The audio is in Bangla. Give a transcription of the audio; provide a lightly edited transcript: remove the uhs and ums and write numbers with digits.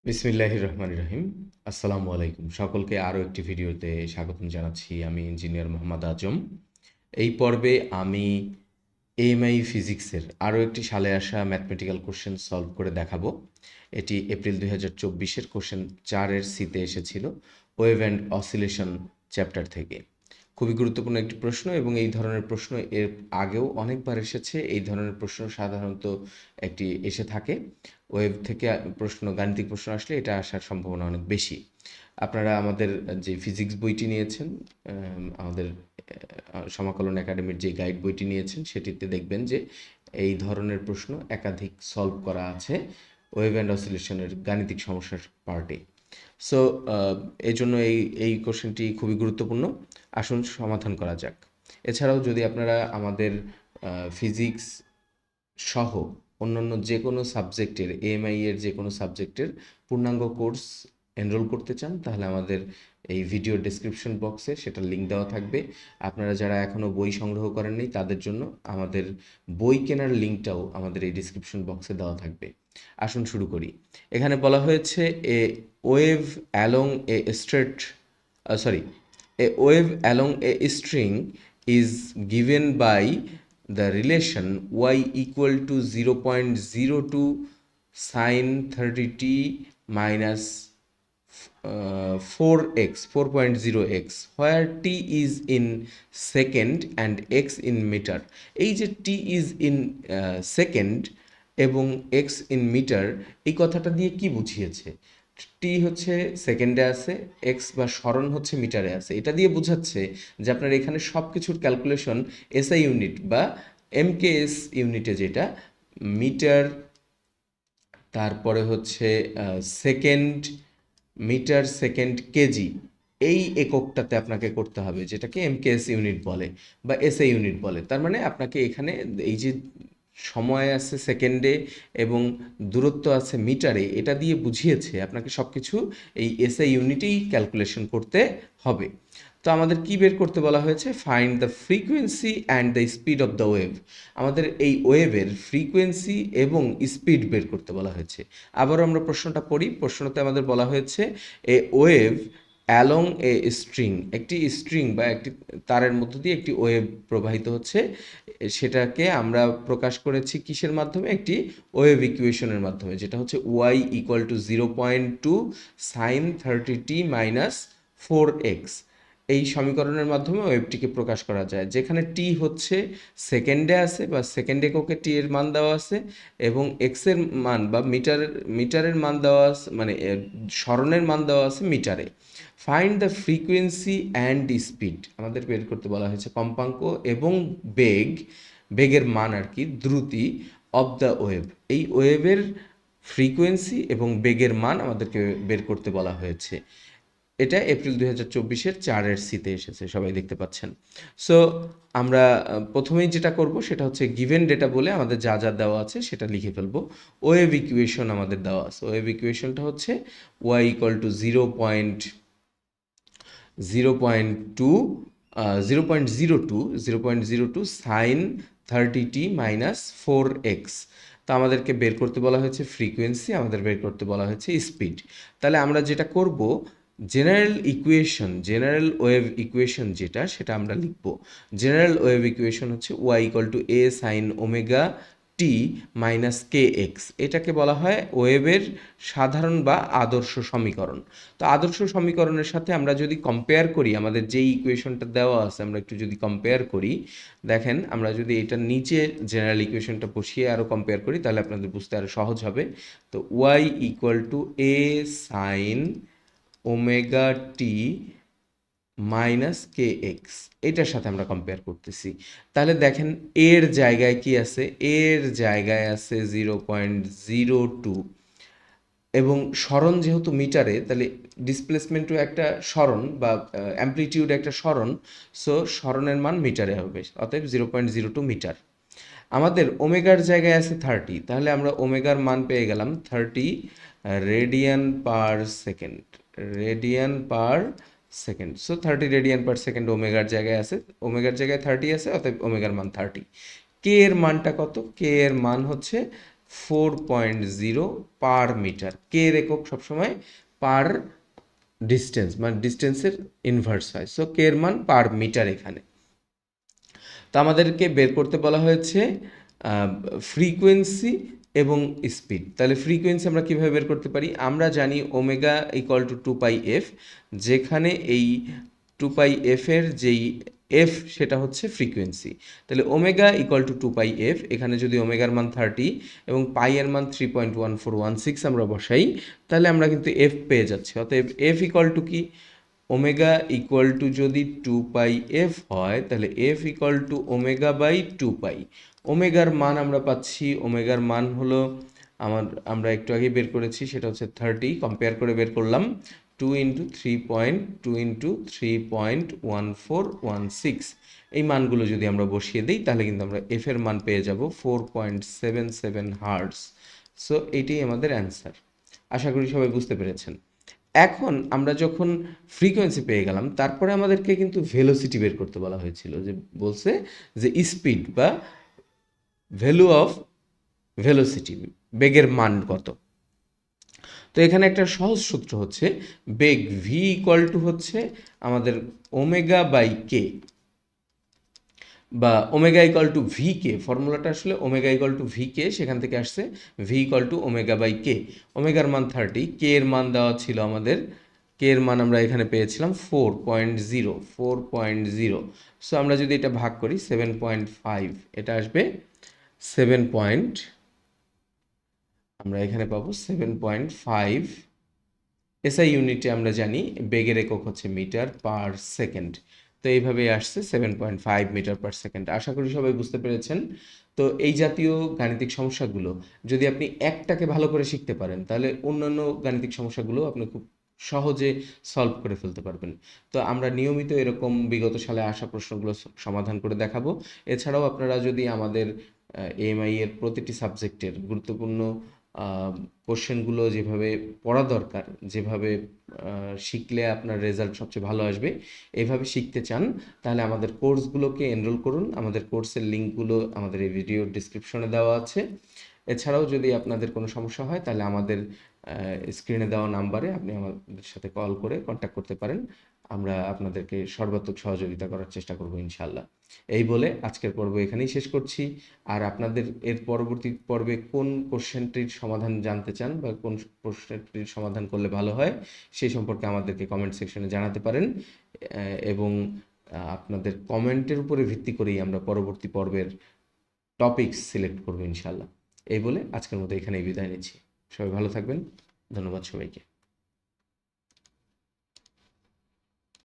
বিসমিল্লাহির রহমানির রহিম। আসসালামু আলাইকুম। সকলকে আরও একটি ভিডিওতে স্বাগতম জানাচ্ছি। আমি ইঞ্জিনিয়ার মোহাম্মদ আজম। এই পর্বে আমি এএমআই ফিজিক্সের আরও একটি সালে আসা ম্যাথমেটিক্যাল কোশ্চেন সলভ করে দেখাবো। এটি এপ্রিল 2024-এর কোশ্চেন 4-এর সিতে এসেছিল, ওয়েভ অ্যান্ড অসিলেশন চ্যাপ্টার থেকে। খুবই গুরুত্বপূর্ণ একটি প্রশ্ন এবং এই ধরনের প্রশ্ন এর আগেও অনেকবার এসেছে। এই ধরনের প্রশ্ন সাধারণত একটি এসে থাকে। ওয়েভ থেকে প্রশ্ন, গাণিতিক প্রশ্ন আসলে এটা আসার সম্ভাবনা অনেক বেশি। আপনারা আমাদের যে ফিজিক্স বইটি নিয়েছেন, আমাদের সমাকলন একাডেমির যে গাইড বইটি নিয়েছেন, সেটিতে দেখবেন যে এই ধরনের প্রশ্ন একাধিক সলভ করা আছে ওয়েভ অ্যান্ড অসিলেশনের গাণিতিক সমস্যার পার্টে। সো এই জন্য এই কোশ্চেনটি খুবই গুরুত্বপূর্ণ। আসুন সমাধান করা যাক। এছাড়াও যদি আপনারা আমাদের ফিজিক্স সহ অন্যান্য যে কোনো সাবজেক্টের, এএমআই এর যে কোনো সাবজেক্টের পূর্ণাঙ্গ কোর্স এনরোল করতে চান, তাহলে আমাদের এই ভিডিও ডেসক্রিপশন বক্সে সেটার লিঙ্ক দেওয়া থাকবে। আপনারা যারা এখনও বই সংগ্রহ করেননি তাদের জন্য আমাদের বই কেনার লিঙ্কটাও আমাদের এই ডিসক্রিপশন বক্সে দেওয়া থাকবে। আসুন শুরু করি। এখানে বলা হয়েছে এ wave along A straight sorry a wave along a string is given by the relation y equal to 0.02 sine 30t minus 4.0x, where t is in second and x in meter. এই যে t is in second এবং x in meter, এই কথাটা দিয়ে কি বুঝিয়েছে? টি হচ্ছে সেকেন্ডে আছে, এক্স বা সরণ হচ্ছে মিটারে আছে। এটা দিয়ে বোঝাচ্ছে যে আপনার এখানে সব কিছুর ক্যালকুলেশন এসআই ইউনিট বা এমকেএস ইউনিটে, যেটা মিটার, তারপরে হচ্ছে সেকেন্ড, মিটার সেকেন্ড কেজি, এই এককটাতে আপনাকে করতে হবে, যেটাকে এমকেএস ইউনিট বলে বা এসআই ইউনিট বলে। তার মানে আপনাকে এখানে এই যে সময় আছে সেকেন্ডে এবং দূরত্ব আছে মিটারে, এটা দিয়ে বুঝিয়েছে আপনাকে সব কিছু এই এসআই ইউনিটেই ক্যালকুলেশন করতে হবে। তো আমাদের কি বের করতে বলা হয়েছে? Find the frequency and the speed of the wave. আমাদের এই ওয়েভের ফ্রিকোয়েন্সি এবং স্পিড বের করতে বলা হয়েছে। আবারও আমরা প্রশ্নটা পড়ি। প্রশ্নতে আমাদের বলা হয়েছে এ ওয়েভ অ্যালং এ স্ট্রিং, একটি স্ট্রিং বা একটি তারের মধ্য দিয়ে একটি ওয়েভ প্রবাহিত হচ্ছে। সেটাকে আমরা প্রকাশ করেছি কিসের মাধ্যমে? একটি ওয়েভ ইকুয়েশনের মাধ্যমে, যেটা হচ্ছে y equal to 0.2 sine 30t minus 4x। এই সমীকরণের মাধ্যমে ওয়েভটিকে প্রকাশ করা যায়, যেখানে টি হচ্ছে সেকেন্ডে আছে বা সেকেন্ড এককে টি এর মান দেওয়া আছে এবং এক্সের মান বা মিটারের মান দেওয়া আছে, মানে সরণের মান দেওয়া আছে মিটারে। Find the frequency and speed, আমাদের বের করতে বলা হয়েছে কম্পাঙ্ক এবং বেগের মান আর কি, দ্রুতি অফ দ্য ওয়েভ। এই ওয়েভের ফ্রিকোয়েন্সি এবং বেগের মান আমাদেরকে বের করতে বলা হয়েছে। এটা এপ্রিল 2024-এর 4-এর সিতে এসেছে, সবাই দেখতে পাচ্ছেন। সো আমরা প্রথমেই যেটা করব সেটা হচ্ছে গিভেন ডেটা বলে আমাদের যা যা দেওয়া আছে সেটা লিখে ফেলবো। ওয়েভ ইকুয়েশন আমাদের দেওয়া আছে। ওয়েভ ইকুয়েশনটা হচ্ছে y equal to 0.02 sine 30t minus 4x। তো আমাদেরকে বের করতে বলা হয়েছে ফ্রিকোয়েন্সি, আমাদের বের করতে বলা হয়েছে স্পিড। তাহলে আমরা যেটা করব, জেনারেল ওয়েভ ইকুয়েশন যেটা, সেটা আমরা লিখব। জেনারেল ওয়েভ ইকুয়েশন হচ্ছে y equal to a sine omega t minus k x. এটাকে বলা হয় ওয়েভের সাধারণ বা আদর্শ সমীকরণ। তো আদর্শ সমীকরণের সাথে আমরা যদি কম্পেয়ার করি, আমাদের যেই ইকুয়েশনটা দেওয়া আছে আমরা একটু যদি কম্পেয়ার করি, দেখেন আমরা যদি এটার নিচে জেনারেল ইকুয়েশনটা বসিয়ে আরও কম্পেয়ার করি, তাহলে আপনাদের বুঝতে আরও সহজ হবে। তো y equal to a sine omega t minus k x, এটার সাথে আমরা কম্পেয়ার করতেছি। তাহলে দেখেন এর জায়গায় কি আছে? এর জায়গায় আছে 0.02 এবং সরণ যেহেতু মিটারে, তাহলে ডিসপ্লেসমেন্টও একটা সরণ বা অ্যাম্প্লিটিউড একটা সরণ। সো সরণের মান মিটারে হবে, অতএব 0.02 মিটার। আমাদের ওমেগার জায়গায় আছে 30, তাহলে আমরা ওমেগার মান পেয়ে গেলাম 30 radian per second. So 30 radian per second ওমেগার জায়গায় আছে, অতএব ওমেগার মান 30। কে এর মানটা কত? কে এর মান হচ্ছে 4.0 পার মিটার। কে এর একক সবসময় পার ডিস্টেন্স, মানে ডিস্টেন্সের ইনভার্স হয়। সো কে এর মান পার মিটার এখানে। তো আমাদেরকে বের করতে বলা হয়েছে ফ্রিকোয়েন্সি এবং স্পিড। তাহলে ফ্রিকোয়েন্সি আমরা কীভাবে বের করতে পারি? আমরা জানি ওমেগা ইকুয়াল টু 2πf, যেখানে এই 2πf এর যেই এফ সেটা হচ্ছে ফ্রিকোয়েন্সি। তাহলে ওমেগা ইকুয়াল টু 2πf, এখানে যদি ওমেগার মান 30 এবং পাই এর মান 3.1416 আমরা বসাই, তাহলে আমরা কিন্তু এফ পেয়ে যাচ্ছি। অতএব এফ ইকুয়াল টু কি? ওমেগা ইকুয়াল টু যদি 2πf হয়, তাহলে F equal to omega by 2π। ওমেগার মান আমরা পাচ্ছি, ওমেগার মান হলো আমরা একটু আগে বের করেছি, সেটা হচ্ছে 30, কম্পেয়ার করে বের করলাম 2 ইন্টু 3.1416। এই মানগুলো যদি আমরা বসিয়ে দিই, তাহলে কিন্তু আমরা এফ এর মান পেয়ে যাব 4.77 হার্টজ। সো এটাই আমাদের অ্যান্সার। আশা করি সবাই বুঝতে পেরেছেন। এখন আমরা যখন ফ্রিকোয়েন্সি পেয়ে গেলাম, তারপরে আমাদেরকে কিন্তু ভেলোসিটি বের করতে বলা হয়েছিল, যে বলছে যে স্পিড বা ভ্যালু অফ ভেলোসিটি, বেগের মান কত। তো এখানে একটা সহজ সূত্র হচ্ছে বেগ ভি ইকুয়াল টু হচ্ছে আমাদের ওমেগা বাই কে, বা omega equal to V K. ফর্মুলাটা আসলে omega equal to V K, সেখান থেকে আসছে V equal to omega by K. ওমেগার মান 30, কে এর মান দেওয়া ছিল আমাদের, কে এর মান আমরা এখানে পেয়েছিলাম 4.0। সো আমরা যদি এটা ভাগ করি 7.5, এটা আসবে 7 পয়েন্ট, আমরা এখানে পাবো 7.5। এসআই ইউনিটে আমরা জানি বেগের একক হচ্ছে মিটার পার সেকেন্ড। তো এইভাবেই আসছে 7.5 মিটার পার সেকেন্ড। আশা করি সবাই বুঝতে পেরেছেন। তো এই জাতীয় গাণিতিক সমস্যাগুলো যদি আপনি একটাকে ভালো করে শিখতে পারেন, তাহলে অন্যান্য গাণিতিক সমস্যাগুলো আপনি খুব সহজে সলভ করে ফেলতে পারবেন। তো আমরা নিয়মিত এরকম বিগত সালে আসা প্রশ্নগুলো সমাধান করে দেখাবো। এছাড়াও আপনারা যদি আমাদের এএমআই এর প্রতিটি সাবজেক্টের গুরুত্বপূর্ণ কোশ্চেনগুলো যেভাবে পড়া দরকার, যেভাবে শিখলে আপনার রেজাল্ট সবচেয়ে ভালো আসবে, এভাবে শিখতে চান, তাহলে আমাদের কোর্সগুলোকে এনরোল করুন। আমাদের কোর্সের লিঙ্কগুলো আমাদের এই ভিডিওর ডিসক্রিপশনে দেওয়া আছে। এছাড়াও যদি আপনাদের কোনো সমস্যা হয়, তাহলে আমাদের স্ক্রিনে দেওয়া নাম্বারে আপনি আমাদের সাথে কল করে কন্ট্যাক্ট করতে পারেন। আমরা আপনাদেরকে সর্বাত্মক সহযোগিতা করার চেষ্টা করব ইনশাল্লাহ। এই বলে আজকের পর্ব এখানেই শেষ করছি। আর আপনাদের এর পরবর্তী পর্বে কোন কোশ্চেনটির সমাধান জানতে চান বা কোন প্রশ্নটির সমাধান করলে ভালো হয়, সেই সম্পর্কে আমাদেরকে কমেন্ট সেকশনে জানাতে পারেন, এবং আপনাদের কমেন্টের উপরে ভিত্তি করেই আমরা পরবর্তী পর্বের টপিকস সিলেক্ট করবো ইনশাল্লাহ। এই বলে আজকের মতো এখানেই বিদায় নিচ্ছি। সবাই ভালো থাকবেন। ধন্যবাদ সবাইকে।